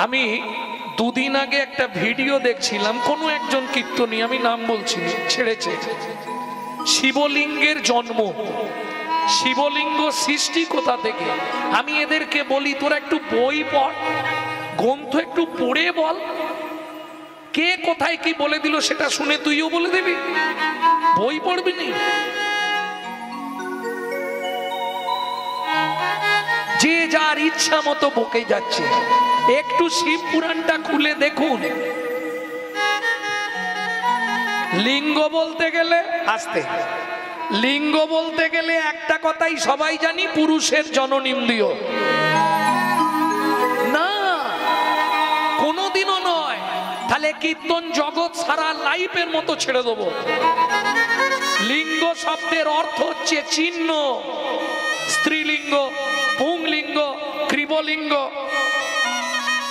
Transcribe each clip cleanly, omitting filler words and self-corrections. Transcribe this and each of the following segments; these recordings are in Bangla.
আমি দুদিন আগে একটা ভিডিও দেখছিলাম, কোনো একজন কীর্তনী, আমি নাম বলছি, ছেড়েছে শিবলিঙ্গের জন্ম, শিবলিঙ্গ সৃষ্টি কোথা থেকে। আমি এদেরকে বলি তোরা একটু বই পড়, গ্রন্থ একটু পড়ে বল, কে কোথায় কি বলে দিল সেটা শুনে তুইও বলে দিবি, বই পড়বি নি। যে যার ইচ্ছা মতো বকে যাচ্ছে। একটু শিব পুরাণটা খুলে দেখুন। লিঙ্গ বলতে গেলে আস্তে, লিঙ্গ বলতে গেলে একটা কথাই সবাই জানি, পুরুষের জননেন্দ্রিয়। না, কোনোদিনও নয়। তাহলে কীর্তন জগৎ সারা লাইফের মতো ছেড়ে দেবো। লিঙ্গ শব্দের অর্থ হচ্ছে চিহ্ন, স্ত্রীলিঙ্গ, পুংলিঙ্গ, ক্রিবলিঙ্গ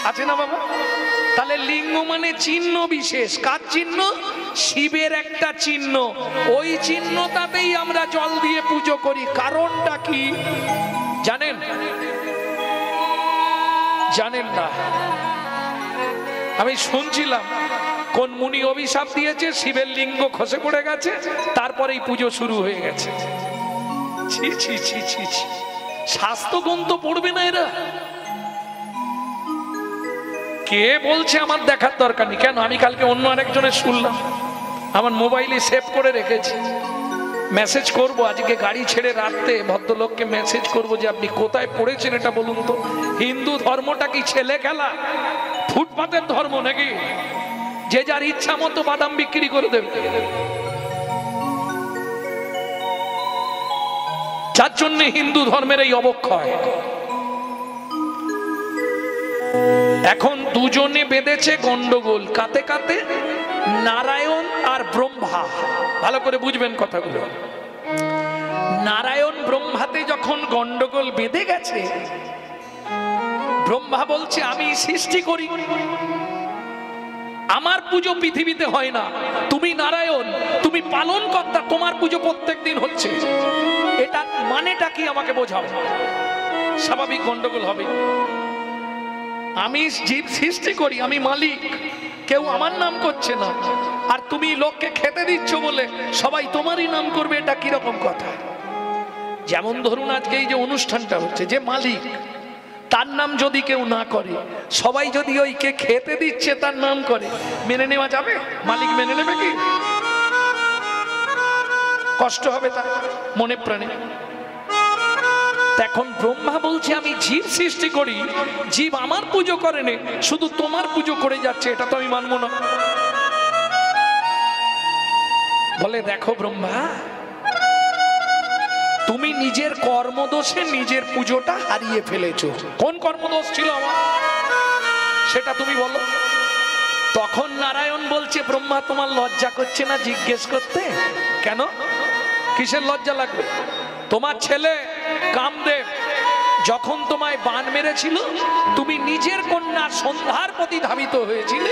আছে না বাবা? তাহলে লিঙ্গ মানে চিহ্ন বিশেষ। কার চিহ্ন? শিবের একটা চিহ্ন। ওই চিহ্নটাতেই আমরা জল দিয়ে পুজো করি। কারণটা কি জানেন? জানেন না? আমি শুনছিলাম কোন মুনি অভিশাপ দিয়েছে, শিবের লিঙ্গ খসে পড়ে গেছে, তারপরেই পুজো শুরু হয়ে গেছে। ছি ছি ছি ছি ছি, শাস্ত্র গ্রন্থ পড়বে না এরা? কে বলছে আমার দেখার দরকার নেই। কেন? আমি কালকে অন্য আরেকজনের শুনলাম, আমার মোবাইলে সেভ করে রেখেছি, মেসেজ করব আজকে গাড়ি ছেড়ে রাখতে, ভদ্রলোককে মেসেজ করব যে আপনি কোথায় পড়েছেন এটা বলুন তো। হিন্দু ধর্মটা কি ছেলে খেলা, ফুটপাতের ধর্ম নাকি যে যার ইচ্ছা মতো বাদাম বিক্রি করে দেবে? যার জন্য হিন্দু ধর্মের এই অবক্ষয়। এখন দুজনে বেঁধেছে গন্ডগোল, কাতে কাতে? নারায়ণ আর ব্রহ্মা। ভালো করে বুঝবেন কথাগুলো। নারায়ণ ব্রহ্মাতে যখন গন্ডগোল বেঁধে গেছে, ব্রহ্মা বলছে আমি সৃষ্টি করি, আমার পুজো পৃথিবীতে হয় না, তুমি নারায়ণ, তুমি পালন কর্তা, তোমার পুজো প্রত্যেক দিন হচ্ছে। এটা মানেটা কি আমাকে বোঝাও। স্বাভাবিক গন্ডগোল হবে। আমি জীব সৃষ্টি করি, আমি মালিক, কেউ আমার নাম করছে না, আর তুমি লোককে খেতে দিচ্ছ বলে সবাই তোমারই নাম করবে, এটা কিরকম কথা? যেমন ধরুন আজকে এই যে অনুষ্ঠানটা হচ্ছে, যে মালিক তার নাম যদি কেউ না করে, সবাই যদি ওই কে খেতে দিচ্ছে তার নাম করে, মেনে নেওয়া যাবে? মালিক মেনে নেবে কি? কষ্ট হবে তার মনে প্রাণে। এখন ব্রহ্মা বলছে আমি জীব সৃষ্টি করি, জীব আমার পুজো করে নে, শুধু তোমার পুজো করে যাচ্ছে, এটা তো আমি মানবো না। বলে দেখো ব্রহ্মা, তুমি নিজের কর্মদোষে নিজের পুজোটা হারিয়ে ফেলেছো। কোন কর্মদোষ ছিল আমার, সেটা তুমি বলো। তখন নারায়ণ বলছে ব্রহ্মা তোমার লজ্জা করছে না জিজ্ঞেস করতে? কেন? কিসের লজ্জা লাগবে? তোমার ছেলে কামদেব যখন তোমায় বান মেরেছিল, তুমি নিজের কন্যা সন্ধ্যার প্রতি ধাবিত হয়েছিলে,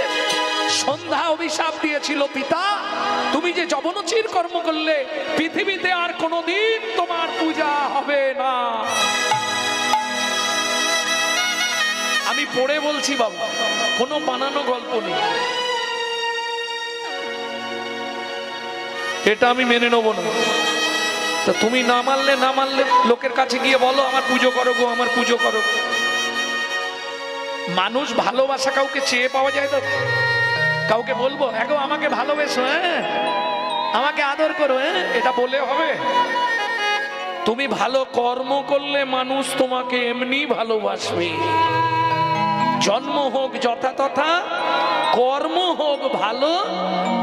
সন্ধ্যা অভিশাপ দিয়েছিল পিতা, তুমি যে যবনোচির কর্ম করলে, পৃথিবীতে আর কোনোদিন তোমার পূজা হবে না। আমি পড়ে বলছি বাবা, কোনো বানানো গল্প নেই, এটা আমি মেনে নেব না। তো তুমি না মানলে না মানলে লোকের কাছে গিয়ে বলো আমার পুজো করো গো, আমার পুজো করো। মানুষ ভালোবাসা কাউকে চেয়ে পাওয়া যায় তো? কাউকে বলবো এগো আমাকে ভালোবেসো, হ্যাঁ আমাকে আদর করো, হ্যাঁ এটা বলে হবে? তুমি ভালো কর্ম করলে মানুষ তোমাকে এমনি ভালোবাসবে। জন্ম হোক যথাতথা, কর্ম হোক ভালো,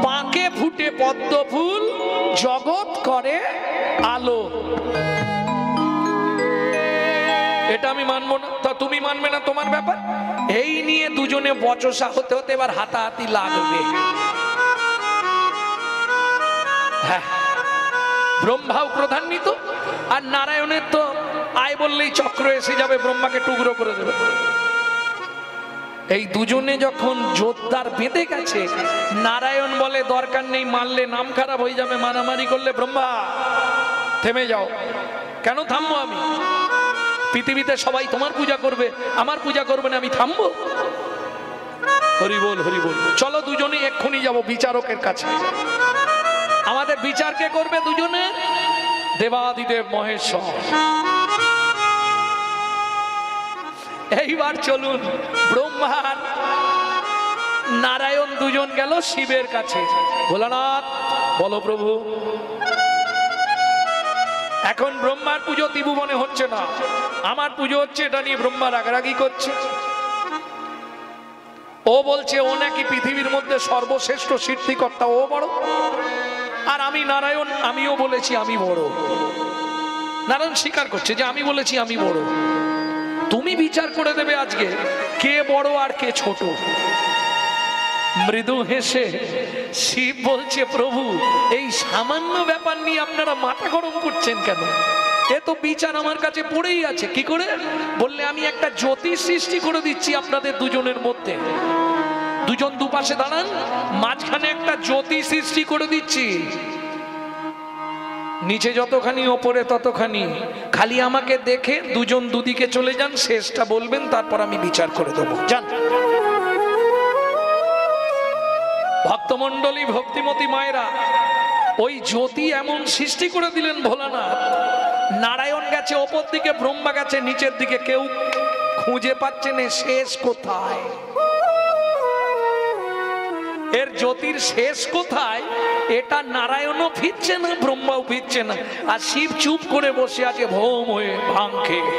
পাকে ফুটে পদ্ম ফুল, জগৎ করে আলো। এটা আমি মানবো না, তা তুমি মানবে না, তোমার ব্যাপার। এই নিয়ে দুজনে বচসা হতে হতে এবার হাতাহাতি লাগবে। হ্যাঁ, ব্রহ্মাও প্রধান্বিত, আর নারায়ণের তো আয় বললেই চক্র এসে যাবে, ব্রহ্মাকে টুকরো করে দেবে। এই দুজনে যখন জোরদার বেঁধে গেছে, নারায়ণ বলে দরকার নেই, মারলে নাম খারাপ হয়ে যাবে, মারামারি করলে। ব্রহ্মা থেমে যাও। কেন থামবো আমি? পৃথিবীতে সবাই তোমার পূজা করবে, আমার পূজা করবে না, আমি থামবো? হরি বল হরি বল। চলো দুজনেই এক্ষুনি যাব বিচারকের কাছে। আমাদের বিচার কে করবে? দুজনে দেবাদিদেব মহেশ্বর। এইবার চলুন, ব্রহ্মার নারায়ণ দুজন গেল শিবের কাছে। ভোলানাথ বলো প্রভু। এখন ব্রহ্মার পুজো ত্রিভুবনে হচ্ছে না, আমার পুজো হচ্ছে, এটা নিয়ে ব্রহ্মা রাগারাগি করছে। ও বলছে ও নাকি পৃথিবীর মধ্যে সর্বশ্রেষ্ঠ সৃষ্টিকর্তা, ও বড়, আর আমি নারায়ণ, আমিও বলেছি আমি বড়। নারায়ণ স্বীকার করছে যে আমি বলেছি আমি বড়। তুমি বিচার করে দেবে আজকে কে বড় আর কে ছোট। মৃদু হেসে শিব বলছে প্রভু এই সামান্য ব্যাপার নিয়ে আপনারা মাথা গরম করছেন কেন? এ তো বিচার আমার কাছে পড়েই আছে। কি করে? বললে আমি একটা জ্যোতিষ সৃষ্টি করে দিচ্ছি আপনাদের দুজনের মধ্যে। দুজন দুপাশে দাঁড়ান, মাঝখানে একটা জ্যোতি সৃষ্টি করে দিচ্ছি। নিচে যতখানি ওপরে ততখানি, খালি আমাকে দেখে দুজন দুদিকে চলে যান, শেষটা বলবেন, তারপর আমি বিচার করে দেবো। যান। ভক্তমণ্ডলী, ভক্তিমতী মায়েরা, ওই জ্যোতি এমন সৃষ্টি করে দিলেন ভোলানাথ। নারায়ণ গেছে ওপর দিকে, ব্রহ্মা গেছে নিচের দিকে, কেউ খুঁজে পাচ্ছে না শেষ কোথায়। এর জ্যোতির শেষ কোথায় এটা নারায়ণও ফিরছে না, ব্রহ্মাও ফিরছে না, আর শিব চুপ করে বসে আছে ভোম হয়ে ভাঙ খেয়ে।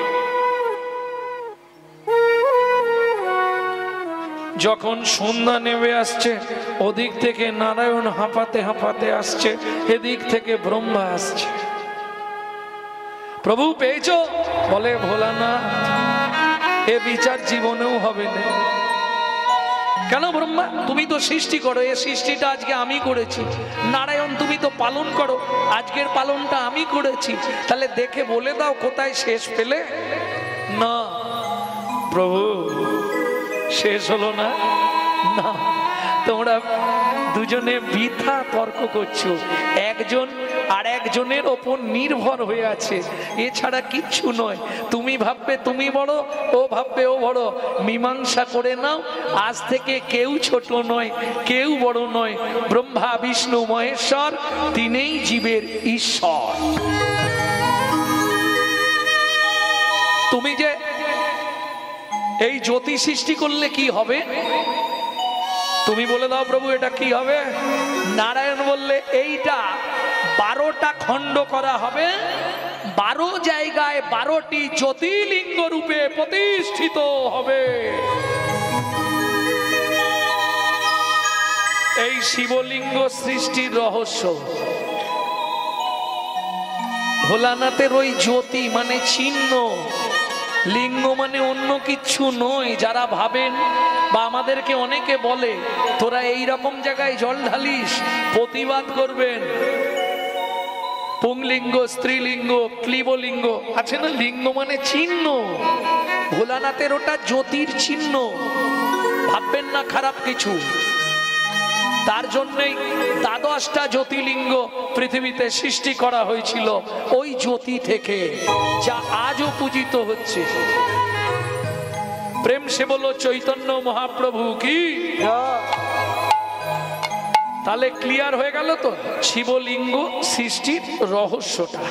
যখন সন্ধ্যা নেমে আসছে, ওদিক থেকে নারায়ণ হাঁপাতে হাঁপাতে আসছে, এদিক থেকে ব্রহ্মা আসছে। প্রভু পেয়েছো? বলে ভোলানাথ এ বিচার জীবনেও হবে না। কেন ব্রহ্মা? তুমি তো সৃষ্টি করো, এ সৃষ্টিটা আজকে আমি করেছি। নারায়ণ তুমি তো পালন করো, আজকের পালনটা আমি করেছি। তাহলে দেখে বলে দাও কোথায় শেষ পেলে? না প্রভু শেষ হলো না। না, তোমরা দুজনে বৃথা তর্ক করছো, একজন আর একজনের ওপর নির্ভর হয়ে আছে, এছাড়া কিচ্ছু নয়। তুমি ভাববে তুমি বড়, ও ভাববে ও বড়, মীমাংসা করে নাও। আজ থেকে কেউ ছোট নয়, কেউ বড় নয়। ব্রহ্মা বিষ্ণু মহেশ্বর তিনিই জীবের ঈশ্বর। তুমি যে এই জ্যোতি সৃষ্টি করলে কি হবে? তুমি বলে দাও প্রভু এটা কি হবে? নারায়ণ বললে এইটা 12টা খণ্ড করা হবে, 12 জায়গায় 12টি জ্যোতির্লিঙ্গ রূপে প্রতিষ্ঠিত হবে। এই শিবলিঙ্গ সৃষ্টির রহস্য। ভোলানাথের ওই জ্যোতি মানে চিহ্ন, লিঙ্গ মানে অন্য কিচ্ছু নয়। যারা ভাবেন বা আমাদেরকে অনেকে বলে তোরা এই রকম জায়গায় জল ঢালিস, প্রতিবাদ করবেন। পুংলিঙ্গ, স্ত্রীলিঙ্গ, ক্লীবলিঙ্গ আছে না? লিঙ্গ মানে চিহ্ন, ভোলানাথের ওটা জ্যোতির চিহ্ন। ভাববেন না খারাপ কিছু। তার জন্যই 12টা জ্যোতির্লিঙ্গ পৃথিবীতে সৃষ্টি করা হয়েছিল ওই জ্যোতি থেকে, যা আজও পূজিত হচ্ছে। প্রেম সে বলো চৈতন্য মহাপ্রভু কি। তাহলে ক্লিয়ার হয়ে গেল তো শিবলিঙ্গ সৃষ্টির রহস্যটা।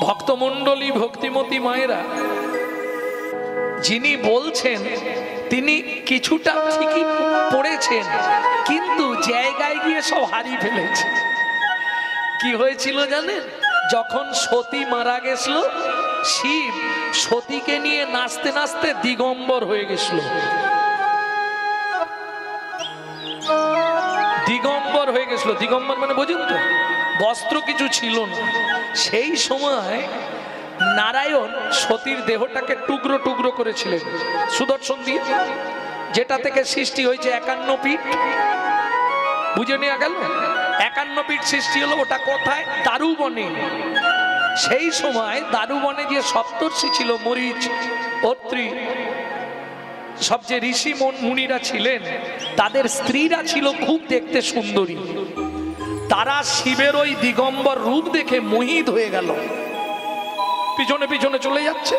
ভক্তমণ্ডলী, ভক্তিমতী মায়েরা, যিনি বলছেন তিনি কিছুটা ঠিকই পড়েছেন, কিন্তু জায়গায় গিয়ে সব হারিয়ে ফেলেছে। কি হয়েছিল জানেন? যখন সতী মারা গেছিল, শিব সতীকে নিয়ে নাচতে নাচতে দিগম্বর হয়ে গেছিল। দিগম্বর হয়ে গেছিল, দিগম্বর মানে বোঝেন তো, বস্ত্র কিছু ছিল না। সেই সময় নারায়ণ সতীর দেহটাকে টুকরো টুকরো করেছিলেন সুদর্শন দিয়ে, যেটা থেকে সৃষ্টি হয়েছে 51 পীঠ। বুঝে নেওয়া গেল? 51 পীঠ সৃষ্টি হলো। ওটা কোথায়? দারুবনে। সেই সময় দারুবনে যে সপ্তর্ষি ছিল, মরিচ, অত্রি, সব যে ঋষি মুনিরা ছিলেন, তাদের স্ত্রীরা ছিল খুব দেখতে সুন্দরী। তারা শিবের ওই দিগম্বর রূপ দেখে মোহিত হয়ে গেল, পিছনে পিছনে চলে যাচ্ছে।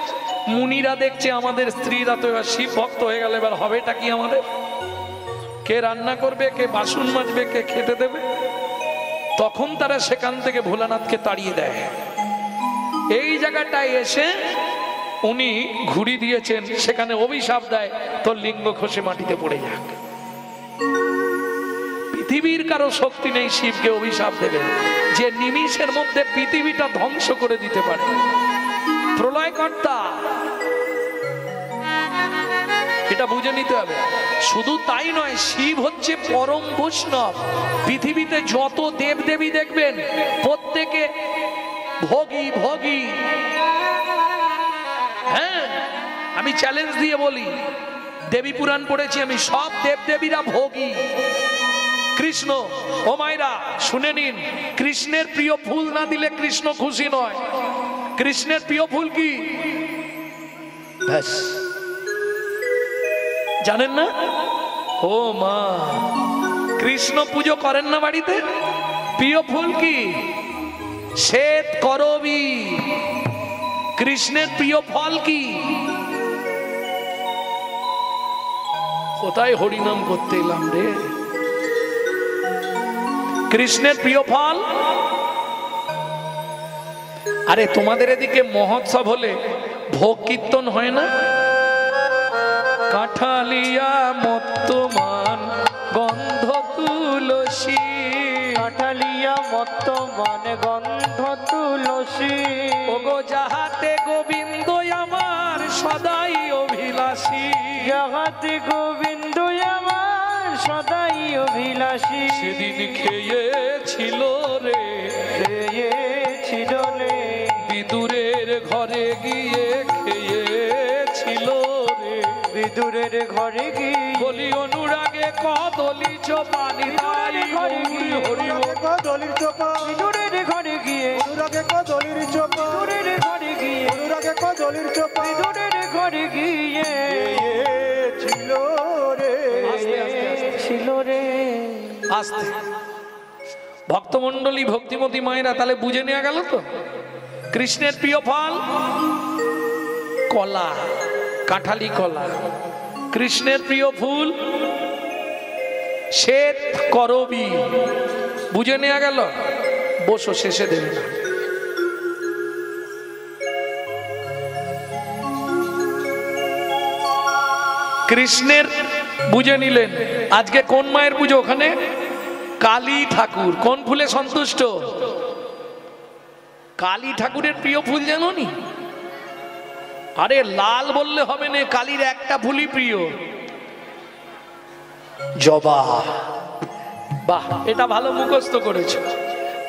মুনিরা দেখছে আমাদের স্ত্রীরা তো এবার শিব ভক্ত হয়ে গেল, এবার হবেটা কি আমাদের? কে রান্না করবে, কে বাসন মাজবে, কে খেতে দেবে? তখন তারা সেখান থেকে ভোলানাথকে তাড়িয়ে দেয়। এই জায়গাটায় এসে উনি ঘুরি দিয়েছেন, সেখানে অভিশাপ দেয় তোর লিঙ্গ খসে মাটিতে পড়ে যাক। পৃথিবীর কারো শক্তি নেই শিবকে অভিশাপ দেবে, যে নিমিষের মধ্যে পৃথিবীটা ধ্বংস করে দিতে পারে। প্রলয়কর্তা, এটা বুঝে নিতে হবে। শুধু তাই নয়, শিব হচ্ছে পরম বৈষ্ণব। পৃথিবীতে যত দেবদেবী দেখবেন প্রত্যেকে ভোগী ভোগী। হ্যাঁ, আমি চ্যালেঞ্জ দিয়ে বলি, দেবী পুরাণ পড়েছি আমি, সব দেবদেবীরা ভোগী। কৃষ্ণ, ও মায়েরা শুনে নিন, কৃষ্ণের প্রিয় ফুল না দিলে কৃষ্ণ খুশি নয়। কৃষ্ণের প্রিয় ফুল কি ব্যাস জানেন না? ও মা, কৃষ্ণ পুজো করেন না বাড়িতে? প্রিয় ফুল কি? শ্বেত করবী। কৃষ্ণের প্রিয় ফল কি? কোথায় হরিনাম করতে এলাম রে? কৃষ্ণের প্রিয় ফল। আরে তোমাদের এদিকে মহোৎসব হলে ভোগ কীর্তন হয় না? কাঠালিয়া মত্তমান গন্ধ তুলসী, কাঠালিয়া মত্তমান গন্ধ তুলসী। ওগো যাহাতে গোবিন্দ আমার সদাই অভিলাষী, যাহাতে গোবিন্দ আমার সদাই অভিলাষী। সেদিন খেয়েছিল রে, খেয়েছিল রে, বিদুরের ঘরে গিয়ে খেয়েছিল রে। বিদুরের ঘরে গিয়ে বলি অনুরাগে কদলি চোপানি তাই হরি হরি কদলির চোপা, বিদুরের ঘরে গিয়ে, অনুরাগে কদলির চোপা, বিদুরের ঘরে গিয়ে, অনুরাগে কদলির চোপা, বিদুরের ঘরে গিয়ে ছিল রে, আস্তে আস্তে আস্তে। ছিল রে। আস্তে ভক্তমণ্ডলী ভক্তিমতী মায়েরা, তাহলে বুঝে নেওয়া গেল তো কৃষ্ণের প্রিয় ফল কলা, কাঁঠালি কলা। কৃষ্ণের প্রিয় ফুল শ্বেত করবী। বুঝে নেওয়া গেল? বসো, শেষে দেবে না। কৃষ্ণের বুঝে নিলেন। আজকে কোন মায়ের পুজো? ওখানে কালী ঠাকুর। কোন ফুলে সন্তুষ্ট? কালী ঠাকুরের প্রিয় ফুল জানো নি? আরে লাল বললে হবে না, কালীর একটা ফুলই প্রিয়, জবা। বাহ, এটা ভালো মুখস্থ করেছ।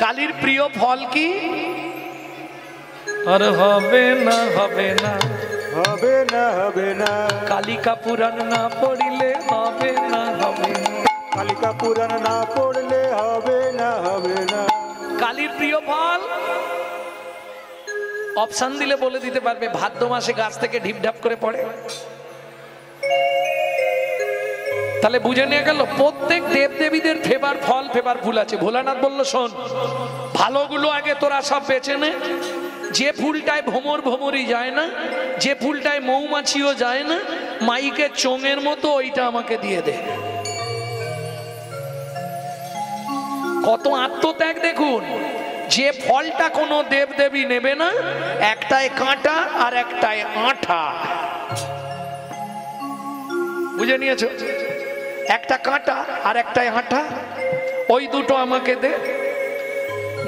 কালীর প্রিয় ফল কি? আর হবে না, হবে না, হবে না, হবে না, কালিকা পুরাণ না পড়িলে হবে না, হবে না। কালিকা পুরাণ না পড়লে হবে না, হবে না। কালীর প্রিয় ফল অপশন দিলে বলে দিতে পারবে। ভাদ্র মাসে গাছ থেকে ঢিপঢাপ করে পড়ে। তাহলে বুঝে নিয়ে গেল প্রত্যেক দেবদেবীদের ফেভার ফল, ফেভার ফুল আছে। ভোলানাথ বলল, শোন, ভালোগুলো আগে তোরা সব বেছে নে। যে ফুলটায় ভ্রমর ভ্রমরই যায় না, যে ফুলটায় মৌমাছিও যায় না, মাইকে চোঙের মতো, ওইটা আমাকে দিয়ে দে। কত আত্মত্যাগ দেখুন। যে ফলটা কোনো দেবদেবী নেবে না, একটায় কাঁটা আর একটায় আঠা। বুঝে নিয়েছো? একটা কাঁটা আর একটায় আঠা, ওই দুটো আমাকে দে।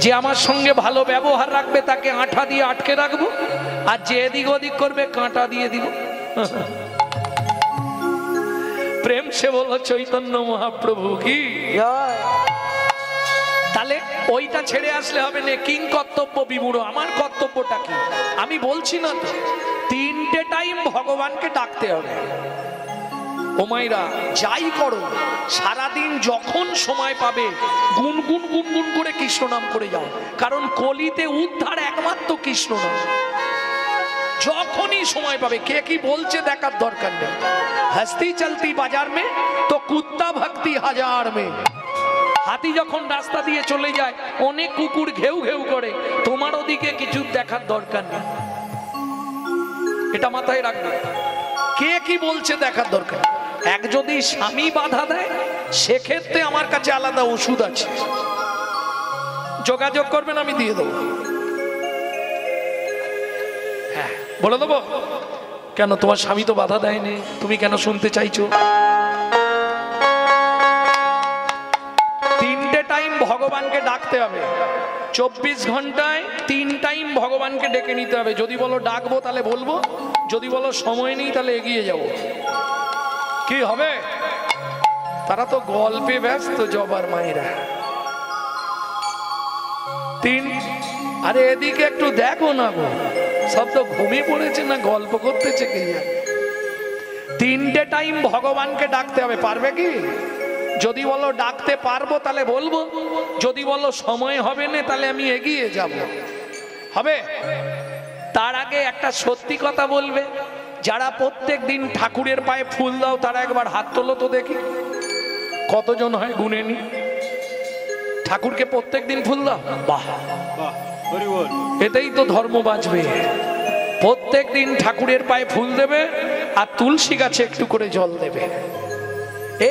যে আমার সঙ্গে ভালো ব্যবহার রাখবে তাকে আঠা দিয়ে আটকে রাখবো, আর যে এদিক ওদিক করবে কাঁটা দিয়ে দিব। প্রেম সে বলো চৈতন্য মহাপ্রভু কি। তাহলে ওইটা ছেড়ে আসলে হবে না। কিং কর্তব্য বিমূঢ়। আমার কর্তব্যটা কি? আমি বলছি না তো, 3টে টাইম ভগবানকে ডাকতে হবে। ও মাইরা, যাই করো সারাদিন যখন সময় পাবে গুনগুন গুনগুন করে কৃষ্ণ নাম করে যাও। কারণ কলিতে উদ্ধার একমাত্র কৃষ্ণ নাম। যখনই সময় পাবে, কে কি বলছে দেখার দরকার নেই। হস্তি চলতি বাজার মে তো কুত্তা ভক্তি হাজার মে। হাতি যখন রাস্তা দিয়ে চলে যায়, অনেক কুকুর ঘেউ ঘেউ করে, তোমার ওদিকে কিছু দেখার দরকার নেই। এটা মাথায় রাখবে। কে কি বলছে দেখার দরকার। এক যদি স্বামী বাধা দেয় সেক্ষেত্রে আমার কাছে আলাদা ওষুধ আছে, যোগাযোগ করবেন আমি দিয়ে দেবো। হ্যাঁ বলে দেবো। কেন তোমার স্বামী তো বাধা দেয়নি, তুমি কেন শুনতে চাইছো? 3টে টাইম ভগবানকে ডাকতে হবে, 24 ঘন্টায় 3 টাইম ভগবানকে ডেকে নিতে হবে। যদি বলো ডাকবো তাহলে বলবো, যদি বলো সময় নেই তাহলে এগিয়ে যাব। কি হবে? তারা তো গল্পে ব্যস্ত জবার মায়েরা। 3 আরে এদিকে একটু দেখো না গো, সব তো ঘুমিয়ে পড়েছে না গল্প করতেছে কে জানে। 3টে টাইম ভগবানকে ডাকতে হবে। পারবে কি? যদি বলো ডাকতে পারবো তাহলে বলবো, যদি বলো সময় হবে না তাহলে আমি এগিয়ে যাব। হবে? তার আগে একটা সত্যি কথা বলবে, যারা প্রত্যেক দিন ঠাকুরের পায়ে ফুল দাও তারা একবার হাত তোলো তো দেখি কতজন হয়, গুনে নি। ঠাকুরকে প্রত্যেক দিন ফুল দাও, বাহ বাহ, হরি বল। এতেই তো ধর্ম বাঁচবে। প্রত্যেক দিন ঠাকুরের পায়ে ফুল দেবে আর তুলসী গাছে একটু করে জল দেবে,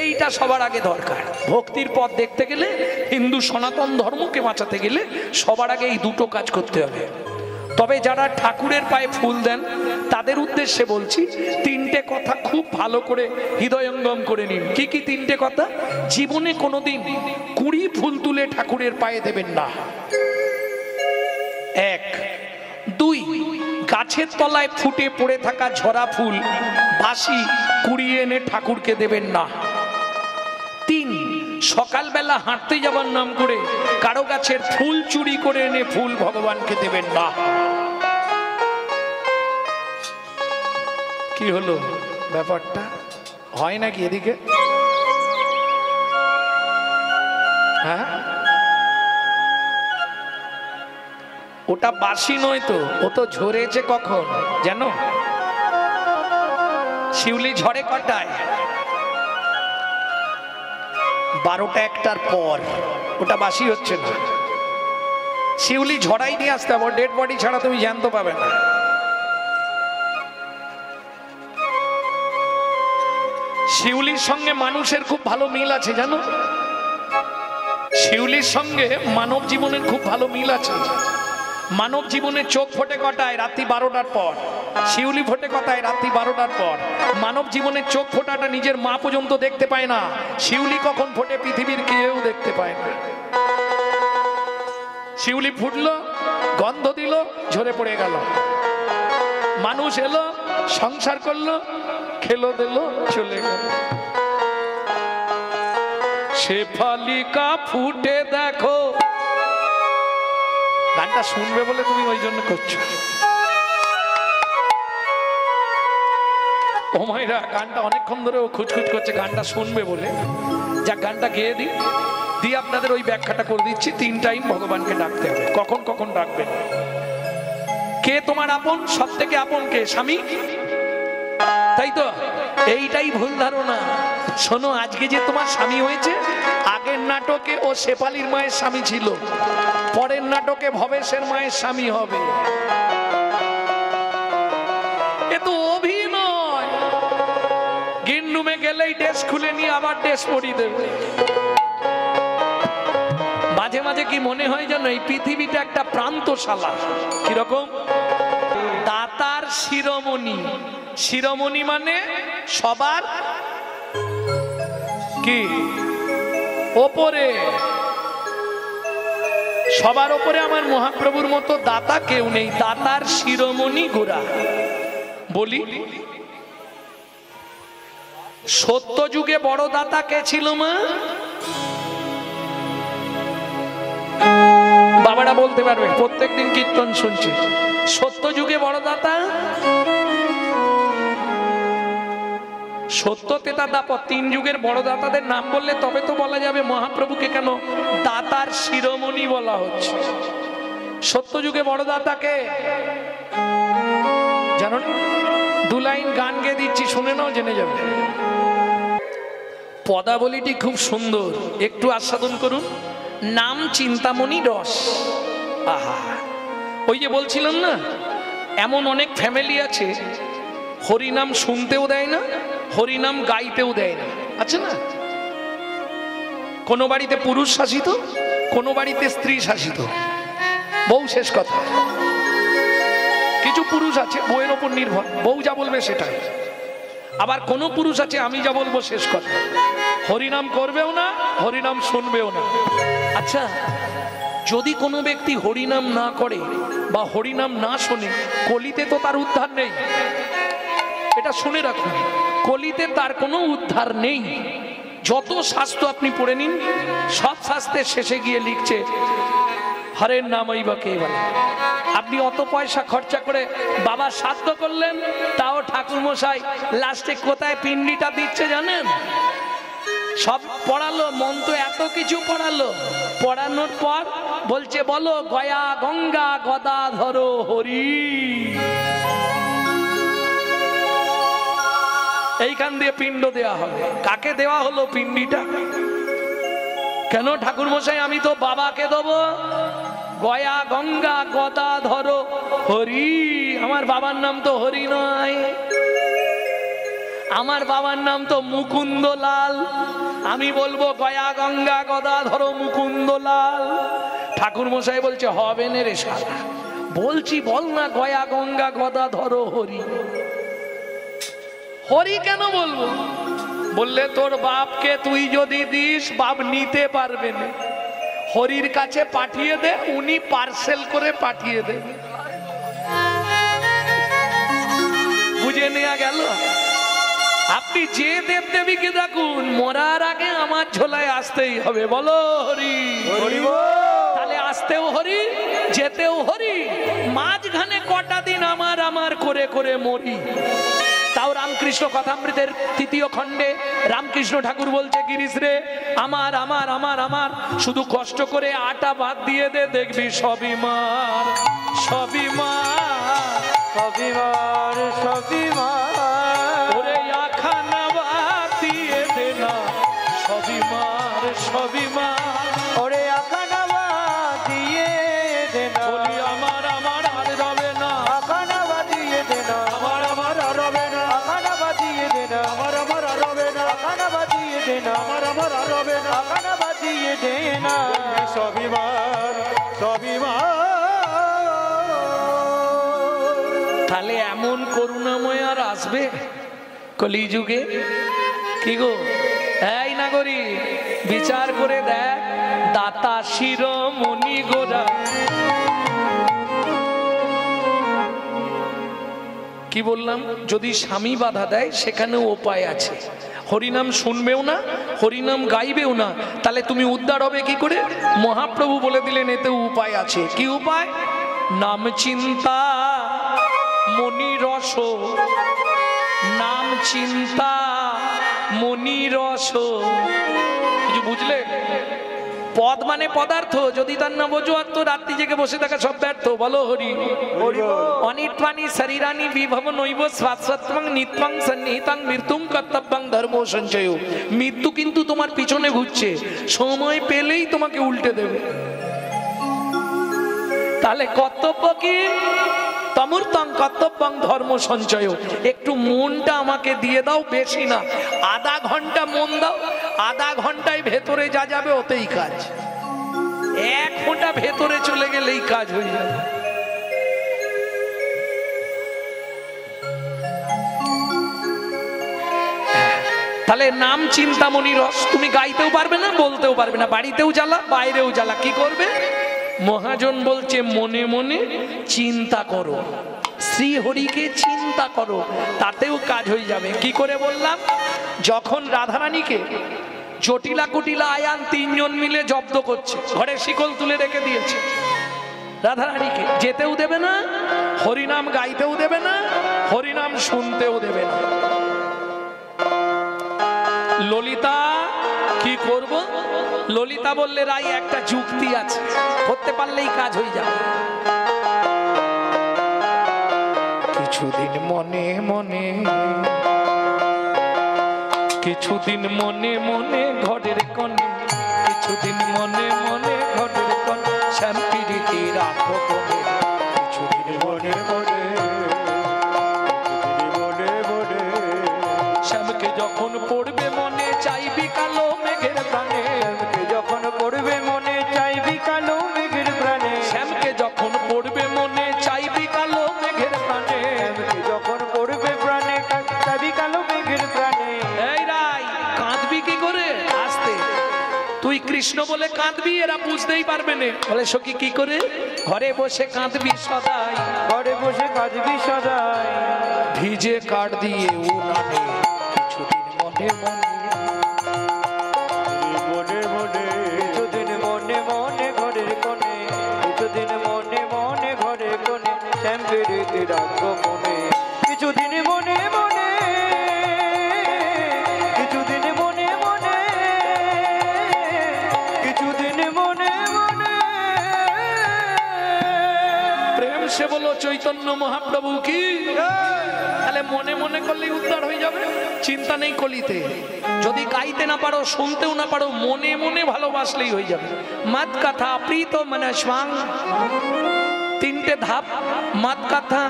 এইটা সবার আগে দরকার। ভক্তির পথ দেখতে গেলে, হিন্দু সনাতন ধর্মকে বাঁচাতে গেলে সবার আগে এই দুটো কাজ করতে হবে। তবে যারা ঠাকুরের পায়ে ফুল দেন তাদের উদ্দেশ্যে বলছি 3টে কথা খুব ভালো করে হৃদয়ঙ্গম করে নিন। কি কি 3টে কথা? জীবনে কোনোদিন 20 ফুল তুলে ঠাকুরের পায়ে দেবেন না। 1, 2 গাছের তলায় ফুটে পড়ে থাকা ঝরা ফুল বাসি কুড়িয়ে এনে ঠাকুরকে দেবেন না। 3 সকালবেলা হাঁটতে যাবার নাম করে কারো গাছের ফুল চুরি করে এনে ফুল ভগবানকে দেবেন না। কি হলো ব্যাপারটা? হয় নাকি এদিকে? হ্যাঁ, ওটা বাসি নয় তো, ও তো ঝরেছে কখন জানো? শিউলি ঝরে কটায়? 12টা 1টার পর। ওটা বাসি হচ্ছে না। শিউলি ঝড়াই নিয়ে আসতে হবে, ডেড বডি ছাড়া তুমি জানতে পাবে না। শিউলির সঙ্গে মানুষের খুব ভালো মিল আছে জানো? শিউলির সঙ্গে মানব জীবনের খুব ভালো মিল আছে। মানব জীবনে চোখ ফোটে কটায়? রাত্রি 12টার পর। শিউলি ফোটে কটায়? রাত্রি 12টার পর। মানব জীবনের চোখ ফোটাটা নিজের মা পর্যন্ত দেখতে পায় না। শিউলি কখন ফোটে পৃথিবীর কেউ দেখতে পায় না। শিউলি ফুটলো, গন্ধ দিল, ঝরে পড়ে গেল। মানুষ এলো, সংসার করলো, খেলো দিল, চলে গেল। শেফালিকা ফুটে দেখো। গানটা শুনবে বলে তুমি ওই জন্য করছো। ও মায়েরা, গানটা অনেকক্ষণ ধরে ও খুঁজখুঁজ করছে, গানটা শুনবে বলে। যা গানটা গেয়ে দিই, দিয়ে আপনাদের ওই ব্যাখ্যাটা করে দিচ্ছি। 3 টাইম ভগবানকে ডাকতে হবে। কখন কখন ডাকবেন? কে তোমার আপন? সব থেকে আপন কে? স্বামী, তাই তো? এইটাই ভুল ধারণা। শোনো, আজকে যে তোমার স্বামী হয়েছে, আগের নাটকে ও শেফালির মায়ের স্বামী ছিল, পরের নাটকে ভবেশের মায়ের স্বামী হবে। এ তো অভিনয়। গিন্ডুমে গেলেই ড্রেস খুলে নিয়ে আবার ড্রেস পরিয়ে দেবে। মাঝে মাঝে কি মনে হয় জানো, এই পৃথিবীটা একটা প্রান্তশালা। কিরকম? দাতার শিরোমণি। শিরোমণি মানে সবার কি ওপরে, সবার ওপরে আমার মহাপ্রভুর মতো দাতা কেউ নেই। দাতার শিরোমণি গোরা। বলি, সত্য যুগে বড় দাতা কে ছিল মা? বাবারা বলতে পারবে, প্রত্যেকদিন কীর্তন শুনছে। সত্য যুগে বড় দাতা সত্য, তেতা, দাপর 3 যুগের বড় দাতাদের নাম বললে তবে তো বলা যাবে মহাপ্রভুকে কেন দাতার শিরোমণি বলা হচ্ছে। সত্য যুগে বড় দাতাকে জানো না? 2 লাইন গান গেয়ে দিচ্ছি, শুনে নাও, জেনে যাবে। পদাবলীটি খুব সুন্দর, একটু আস্বাদন করুন। নাম চিন্তামণি রস। আহা, ওই যে বলছিলাম না, এমন অনেক ফ্যামিলি আছে হরিনাম শুনতেও দেয় না, হরিনাম গাইতেও দেয় না, আছে না? কোনো বাড়িতে পুরুষ শাসিত, কোনো বাড়িতে স্ত্রী শাসিত, বউ শেষ কথা। কিছু পুরুষ আছে বউয়ের ওপর নির্ভর, বউ যা বলবে সেটাই। আবার কোনো পুরুষ আছে আমি যা বলবো শেষ কথা, হরিনাম করবেও না, হরিনাম শুনবেও না। আচ্ছা, যদি কোনো ব্যক্তি হরিনাম না করে বা হরিনাম না শোনে, কলিতে তো তার উদ্ধার নেই। এটা শুনে রাখুন, কলিতে তার কোনো উদ্ধার নেই। যত শাস্ত্র আপনি পড়ে নিন, সব শাস্ত্রের শেষে গিয়ে লিখছে হরের নামই বা কে বলে। আপনি অত পয়সা খরচা করে বাবা শ্রাদ্ধ করলেন, তাও ঠাকুর মশাই লাস্টে কোথায় পিণ্ডিটা দিচ্ছে জানেন? সব পড়ালো, মন্ত্র এত কিছু পড়ালো, পড়ানোর পর বলছে বলো গয়া গঙ্গা গদাধর হরি। এইখান দিয়ে পিণ্ড দেওয়া হবে। কাকে দেওয়া হলো পিণ্ডিটা? কেন ঠাকুর মশাই? আমি তো বাবাকে দেবো। গয়া গঙ্গা গদাধর হরি। আমার বাবার নাম তো হরি নয়, আমার বাবার নাম তো মুকুন্দ লাল। আমি বলবো গয়া গঙ্গা গদাধর মুকুন্দ লাল। ঠাকুর মশাই বলছে হবে না রে শালা, বলছি বল না গয়া গঙ্গা গদাধর হরি। হরি কেন বলবো? বললে তোর বাপকে তুই যদি দিস, বাপ নিতে পারবে না, হরির কাছে পাঠিয়ে দে, উনি পার্সেল করে পাঠিয়ে দেবে। বুঝে নেওয়া গেল? আপনি যে দেব দেবীকে দেখুন, মরার আগে আমার ঝোলায় আসতেই হবে। বলো হরি হরি। তাহলে আসতেও হরি, যেতেও হরি, মাঝখানে কটা দিন আমার আমার করে করে মরি। তাও রামকৃষ্ণ কথামৃতের ৩য় খণ্ডে রামকৃষ্ণ ঠাকুর বলছে, গিরিশ রে আমার আমার আমার আমার, শুধু কষ্ট করে আটা বাদ দিয়ে দে, দেখবি সবই মার, সবই মার, সবই মার, সবই মার। ওরে আখানা বাদ দিয়ে দে না, সবই মার, সবই মার। ওরে আখানা বাদ দিয়ে দে না, বলি আমার আমার আর রবে না, আখানা বাদ দিয়ে দে না, আমার আমার আর রবে না, আখানা বাদ দিয়ে দে না, আমার আমার আর রবে না, আখানা বাদ দিয়ে দে না, আমার আমার আর রবে না। আখানা বাদ দিয়ে দে না। সবই মার, সবই মার। তাহলে এমন করুণাময় আর আসবে কলিযুগে? কি গো এই নাগরী, বিচার করে দেখ, দাতা শিরোমণি গোরা। কি বললাম? যদি স্বামী বাধা দেয় সেখানেও উপায় আছে। হরিনাম শুনবেও না, হরিনাম গাইবেও না, তাহলে তুমি উদ্ধার হবে কি করে? মহাপ্রভু বলে দিলেন এতেও উপায় আছে। কি উপায়? নাম চিন্তা মনিরস, নাম চিন্তা মনিরস। কিছু বুঝলে? পদ মানে পদার্থ, যদি তার না বোঝো তো রাত্রি জেগে বসে থাকা সব ব্যর্থ। বলো হরি হরি বল। অনিত্বানি শরীরানি বিভব নৈব শাশ্বতং নিত্যং সন্নিহিতং মৃত্যুং কর্তব্যং ধর্ম সঞ্চয়। মৃত্যু কিন্তু তোমার পিছনে ঘুরছে, সময় পেলেই তোমাকে উল্টে দেবে। তাহলে কর্তব্য কি? তমূর্তং কর্তব্যং ধর্ম সঞ্চয়। একটু মনটা আমাকে দিয়ে দাও, বেশি না, আধা ঘন্টা মন দাও, আধা ঘন্টায় ভেতরে যা যাবে ওতেই কাজ। 1 ফোঁটা ভেতরে চলে গেলেই কাজ হয়ে যাবে। তাহলে নাম চিন্তামণি রস, তুমি গাইতেও পারবে না, বলতেও পারবে না, বাড়িতেও জ্বালা বাইরেও জ্বালা। কি করবে? মহাজন বলছে মনে মনে চিন্তা করো, শ্রী হরিকে চিন্তা করো, তাতেও কাজ হয়ে যাবে। কি করে বললাম? যখন রাধারানীকে জটিলা কুটিলা আয়ান 3 জন মিলে জব্দ করছে, ঘরে শিকল তুলে রেখে দিয়েছে, রাধারানীকে যেতেও দেবে না, হরিনাম গাইতেও দেবে না, হরিনাম শুনতেও দেবে না। ললিতা কি করব? ললিতা বললে রাই একটা যুক্তি আছে, করতে পারলেই কাজ হয়ে যাবে। কিছুদিন মনে মনে, কিছুদিন মনে মনে ঘরের কোণে, কিছুদিন মনে মনে ঘরের কোণে শ্যামপিরিতি রাখো কোণে। কিছুদিন মনে মনে, মনে শ্যামকে যখন পড়বে মনে চাইবি কালো মেঘের প্রাণে, শ্যামকে যখন পড়বে মনে চাইবি কালো মেঘের প্রাণে, শ্যামকে যখন পড়বে মনে চাইবি কালো মেঘের প্রাণে। শ্যামকে যখন পড়বে প্রাণে চাইবি কালো মেঘের প্রাণে। এই রাই, কাঁদবি কি করে? আসতে, তুই কৃষ্ণ বলে কাঁদবি, এরা বুঝতেই পারবে না। বলে সখী কি করে? ঘরে বসে কাঁদবি সদাই, ঘরে বসে কাঁদবি সদাই, ভিজে কাঠ দিয়ে উনানে কিছুদিন মনে মনে, মনে মনে কিছুদিন মনে মনে ঘরের কোণে, কিছুদিন মনে মনে ঘরের কোণে শ্যামকে রেখে রাখবো মনে। কিছুদিন মনে মনে, কিছুদিন মনে মনে, কিছুদিন মনে মনে। প্রেম সে বলো চৈতন্য মহাপ্রভু কি। তাহলে মনে মনে করলেই উদ্ধার হয়ে যাবে, চিন্তা নেই কলিতে। যদি গাইতে না পারো, শুনতেও না পারো, মনে মনে ভালোবাসলেই হয়ে যাবে। মত কথা প্রীত মনস্বাং, তিনটে ধাপ। মত কথা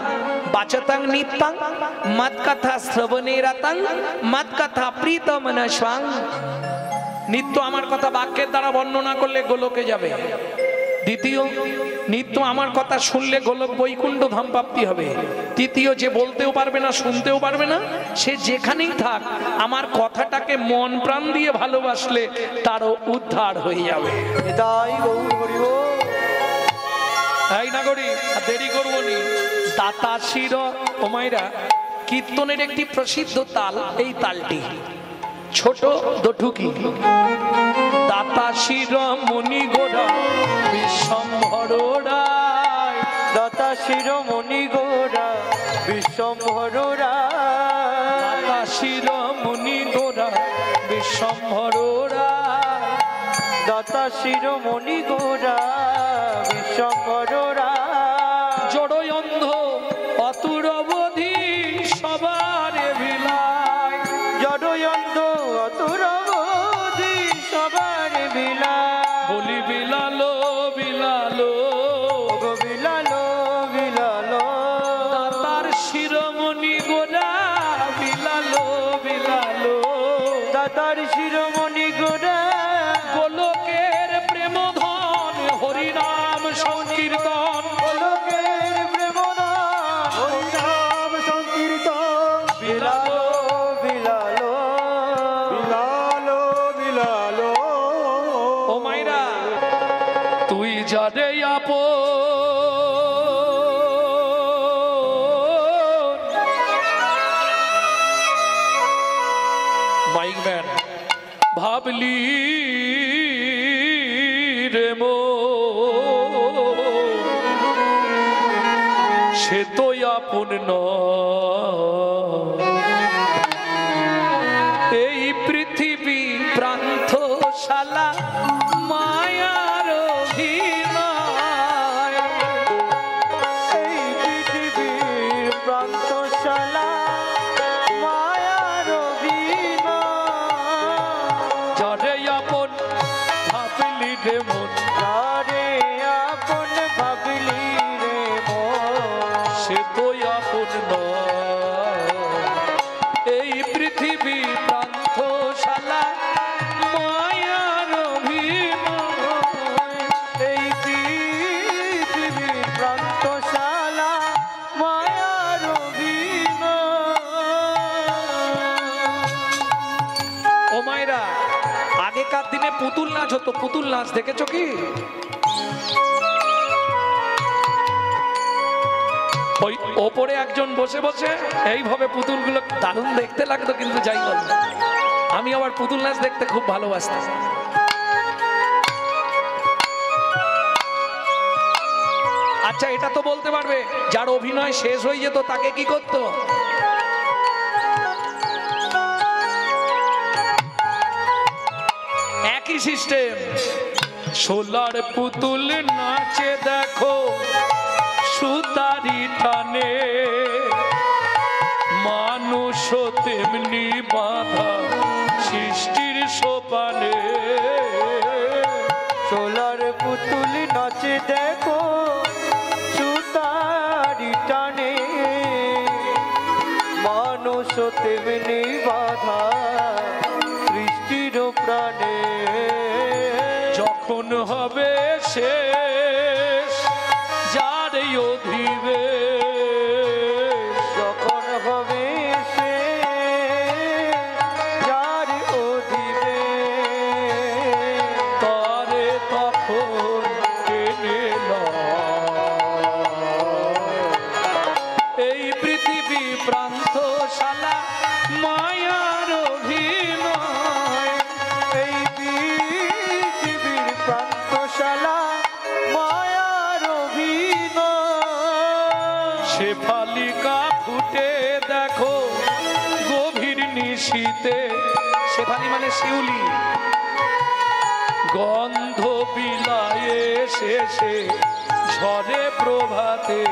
বাচতাং নিত্যাং, মত কথা শ্রবণে রতাং, মত কথা প্রীত মনস্বাং। নিত্য আমার কথা বাক্যের দ্বারা বর্ণনা করলে গোলকে যাবে। দ্বিতীয়, নিত্য আমার কথা শুনলে গোলক বৈকুণ্ঠ ধাম প্রাপ্তি হবে। তৃতীয়, যে বলতেও পারবে না, শুনতেও পারবে না, সে যেখানেই থাক আমার কথাটাকে মন প্রাণ দিয়ে ভালোবাসলে তারও উদ্ধার হয়ে যাবে। তাই গৌর হরিব। তাই না করি, আর দেরি করবো নি। দাতা শির ও মায়েরা, কীর্তনের একটি প্রসিদ্ধ তাল এই তালটি, ছোট দঠুকি। দাতা শির মণি গোড়া বিশ্বম্ভর রায়, দাতা শিরোমণি গোরা বিশ্বম্ভর রায়, দাতা শির মণি গোড়া বিশ্বম্ভর রায়, দাতা শিরোমণি গোরা বিশ্বম্ভর রায়। জড়ই অন্ধ অতুর অবধি সবার ভিলায়, জড়য়ন্ত অতুরবধি সবার বিলায়, বলি বিলালো বিলালো, গো বিলালো বিলালো, দাতার শিরোমণি গোরা বিলালো বিলালো। দাতার শিরোমণি গোরা গোলকের প্রেম ধন হরিনাম সংকীর্তন, গোলকের প্রেমনাম হরিনাম সংকীর্তন, বিলালো বিলালো, বিলালো বিলালো। ও মাইরা তুই যারে আপন, মাইক ম্যান, ভাবলি রে মো, সে তো আপন নয়। এই পৃথিবী প্রান্তশালা মায়ার অভিনয়, এই পৃথিবীর প্রান্তশালা মায়ার অভিনয়। যারে আপন ভাবলি রে মন, যারে আপন ভাবলি রে মন, সে তো আপন নয়। এই পৃথিবী প্রান্তশালা মায়ার অভিনয়, এই পৃথিবীর প্রান্তশালা মায়ার অভিনয়। ও মায়েরা, আগেকার দিনে পুতুল নাচ হতো। পুতুল নাচ দেখেছো কি? ওই ওপরে একজন বসে বসে এইভাবে পুতুলগুলো দারুণ দেখতে লাগতো, কিন্তু যাই বল, আমি আবার পুতুল নাচ দেখতে খুব ভালোবাসতাম। আচ্ছা, এটা তো বলতে পারবে, যার অভিনয় শেষ হয়ে যেত তাকে কি করতো? একই সিস্টেম। সোলার পুতুল নাচে দেখো সুতারি টানে, মানুষ তেমনি বাধা সৃষ্টির সোপানে। সোলার পুতুল নাচে দেখো সুতারি টানে, মানুষ তেমনি বাধা সৃষ্টির প্রাণে। যখন হবে শেষ যার এই অধিবেশ, যখন হবে সে যার অধিবেশ, তারে তখন টেনে লয়। এই পৃথিবী প্রান্তশালা মায়ার অভিনয়, এই পৃথিবীর প্রান্তশালা মায়ার অভিনয়। শেফালিকা ফুটে দেখো গভীর নিশীতে, শেফালি মানে শিউলি, গন্ধ বিলায়ে শেষে ঝরে প্রভাতে।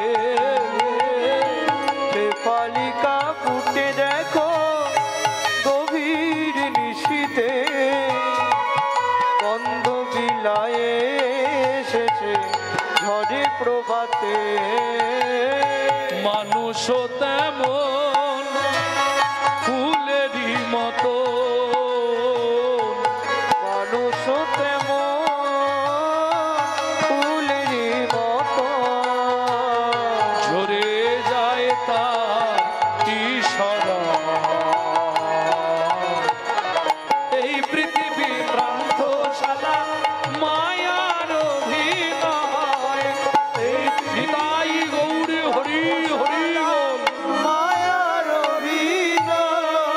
শেফালিকা ফুটে দেখো গভীর নিশীতে, গন্ধ বিলায়ে শেষে ঝরে প্রভাতে। মানুষ তেমন ফুলেরই মতো, মানুষ তেমন ফুলেরই মতো, ঝরে যায় তার ইশারা। এই পৃথিবী প্রান্তশালা মায়ার অভিনয়। এই নিতাই গৌর হরি হরি বল। মায়ার অভিনয়।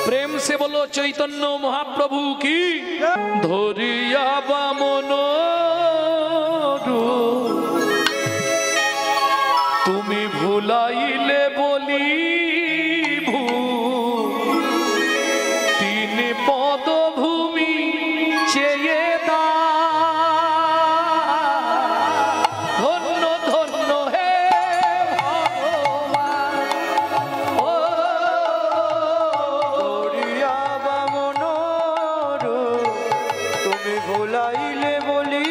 প্রেম সে বলো চৈতন্য মহাপ্রভু কি। ধরিয়া বামন তুমি ভুলাইলে বলি ভূ, তিন পদভূমি চেয়ে দা। ধন্য ধন্য হে ভগবান, ও ধরিয়া বামন তুমি ভুলাইলে বলি